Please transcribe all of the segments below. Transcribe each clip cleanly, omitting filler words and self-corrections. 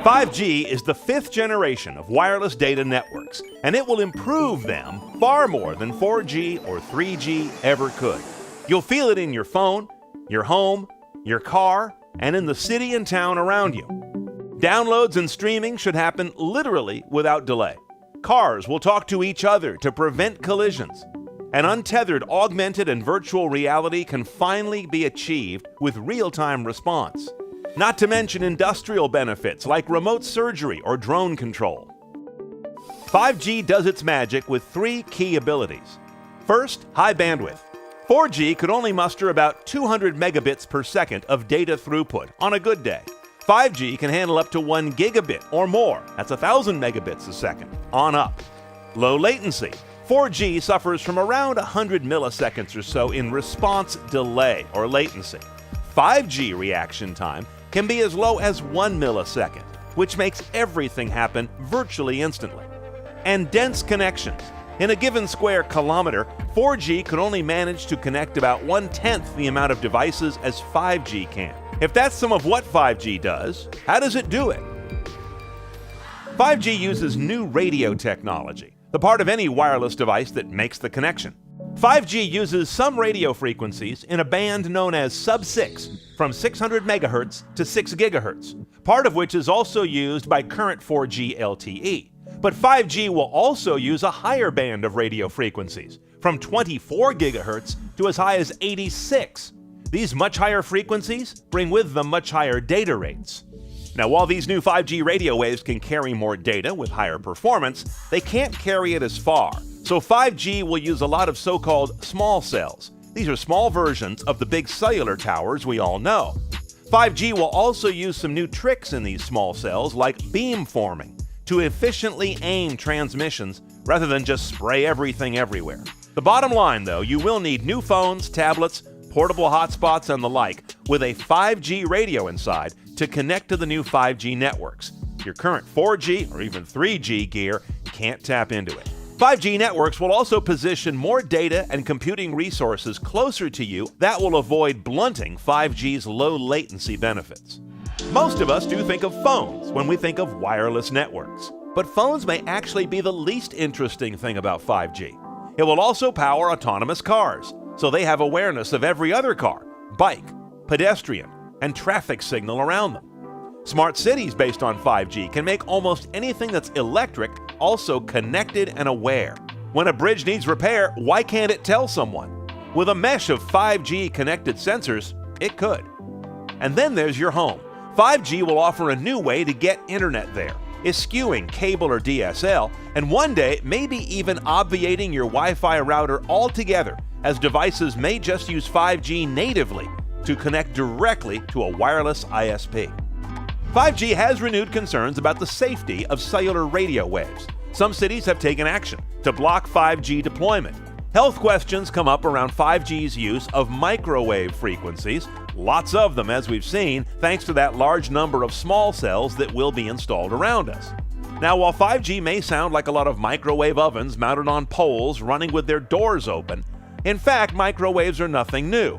5G is the fifth generation of wireless data networks, and it will improve them far more than 4G or 3G ever could. You'll feel it in your phone, your home, your car, and in the city and town around you. Downloads and streaming should happen literally without delay. Cars will talk to each other to prevent collisions. And untethered augmented and virtual reality can finally be achieved with real-time response. Not to mention industrial benefits like remote surgery or drone control. 5G does its magic with three key abilities. First, high bandwidth. 4G could only muster about 200 megabits per second of data throughput on a good day. 5G can handle up to 1 gigabit or more, that's 1,000 megabits a second, on up. Low latency. 4G suffers from around 100 milliseconds or so in response delay or latency. 5G reaction time can be as low as 1 millisecond, which makes everything happen virtually instantly. And dense connections. In a given square kilometer, 4G could only manage to connect about 1/10 the amount of devices as 5G can. If that's some of what 5G does, how does it do it? 5G uses new radio technology, the part of any wireless device that makes the connection. 5G uses some radio frequencies in a band known as sub-6, from 600 megahertz to 6 gigahertz, part of which is also used by current 4G LTE. But 5G will also use a higher band of radio frequencies, from 24 gigahertz to as high as 86. These much higher frequencies bring with them much higher data rates. Now, while these new 5G radio waves can carry more data with higher performance, they can't carry it as far. So 5G will use a lot of so-called small cells. These are small versions of the big cellular towers we all know. 5G will also use some new tricks in these small cells, like beamforming, to efficiently aim transmissions rather than just spray everything everywhere. The bottom line, though, you will need new phones, tablets, portable hotspots, and the like, with a 5G radio inside to connect to the new 5G networks. Your current 4G or even 3G gear can't tap into it. 5G networks will also position more data and computing resources closer to you that will avoid blunting 5G's low latency benefits. Most of us do think of phones when we think of wireless networks, but phones may actually be the least interesting thing about 5G. It will also power autonomous cars, so they have awareness of every other car, bike, pedestrian, and traffic signal around them. Smart cities based on 5G can make almost anything that's electric also connected and aware. When a bridge needs repair, why can't it tell someone? With a mesh of 5G connected sensors, it could. And then there's your home. 5G will offer a new way to get internet there, eschewing cable or DSL, and one day maybe even obviating your Wi-Fi router altogether, as devices may just use 5G natively to connect directly to a wireless ISP. 5G has renewed concerns about the safety of cellular radio waves. Some cities have taken action to block 5G deployment. Health questions come up around 5G's use of microwave frequencies, lots of them as we've seen, thanks to that large number of small cells that will be installed around us. Now, while 5G may sound like a lot of microwave ovens mounted on poles running with their doors open, in fact, microwaves are nothing new.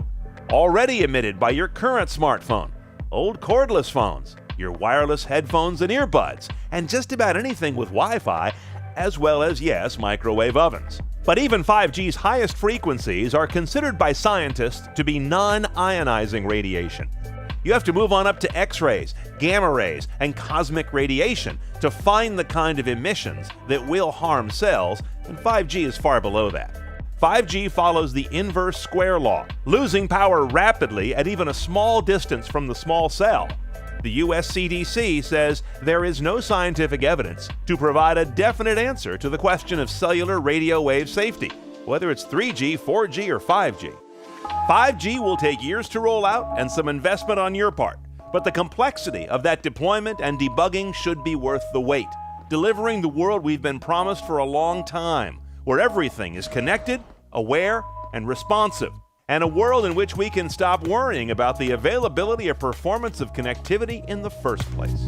Already emitted by your current smartphone, old cordless phones, your wireless headphones and earbuds, and just about anything with Wi-Fi, as well as, yes, microwave ovens. But even 5G's highest frequencies are considered by scientists to be non-ionizing radiation. You have to move on up to X-rays, gamma rays, and cosmic radiation to find the kind of emissions that will harm cells, and 5G is far below that. 5G follows the inverse square law, losing power rapidly at even a small distance from the small cell. The US CDC says there is no scientific evidence to provide a definite answer to the question of cellular radio wave safety, whether it's 3G, 4G, or 5G. 5G will take years to roll out and some investment on your part, but the complexity of that deployment and debugging should be worth the wait, delivering the world we've been promised for a long time, where everything is connected, aware, and responsive, and a world in which we can stop worrying about the availability or performance of connectivity in the first place.